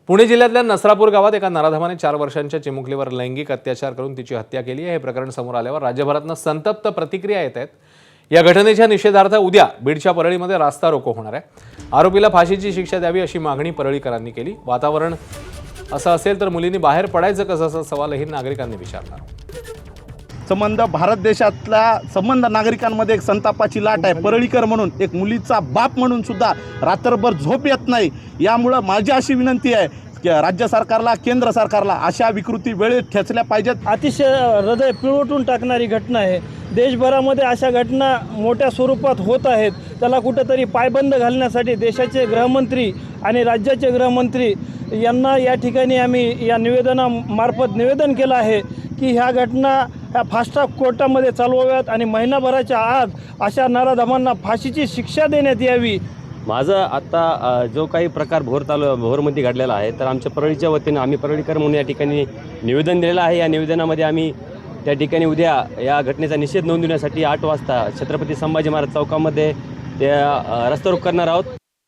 पुणे जिल्ह्यातल्या नसरापूर गावात एका नराधमाने 4 वर्षांच्या चिमुकलीवर लैंगिक अत्याचार करून तिची हत्या केली आहे। हे प्रकरण समोर आल्यावर राज्यभरातून संतप्त प्रतिक्रिया येत आहेत। या घटनेच्या निषेधार्थ उद्या बीडच्या परळीमध्ये रास्ता रोको होणार आहे। आरोपीला फाशीची शिक्षा द्यावी अशी मागणी परळीकरांनी केली। वातावरण असं असेल तर मुलींनी बाहेर पडायचं कसं असा सवालही नागरिकांनी विचारला। संबंध भारत देशातल्या संबंध नागरिकांमध्ये एक संतापाची लाट आहे। परळीकर म्हणून एक मुलीचा बाप म्हणून सुद्धा रात्रभर झोप येत नाही। यामुळे माझी अशी विनंती आहे की राज्य सरकारला, केंद्र सरकारला अशा विकृती वेळेत ठेचल्या पाहिजेत। अतिशय हृदय पिळवटून टाकणारी घटना आहे। देशभरामध्ये अशा घटना मोठ्या स्वरूपात होत आहेत। त्याला कुठेतरी पायबंद घालण्यासाठी देशाचे गृहमंत्री आणि राज्याचे गृहमंत्री यांना या ठिकाणी आम्ही या निवेदनामार्फत निवेदन केलं आहे की ह्या घटना ह्या फास्ट ट्रॅक कोर्टामध्ये चालवाव्यात आणि महिनाभराच्या आत अशा नराधमांना फाशीची शिक्षा देण्यात यावी। माझं आता जो काही प्रकार भोरमध्ये घडलेला आहे, तर आमच्या परळीच्या वतीनं आम्ही परळीकर म्हणून या ठिकाणी निवेदन दिलेलं आहे। या निवेदनामध्ये आम्ही त्या ठिकाणी उद्या या घटनेचा निषेध नोंदवण्यासाठी 8 वाजता छत्रपती संभाजी महाराज चौकामध्ये त्या रस्ता रोको करणार आहोत।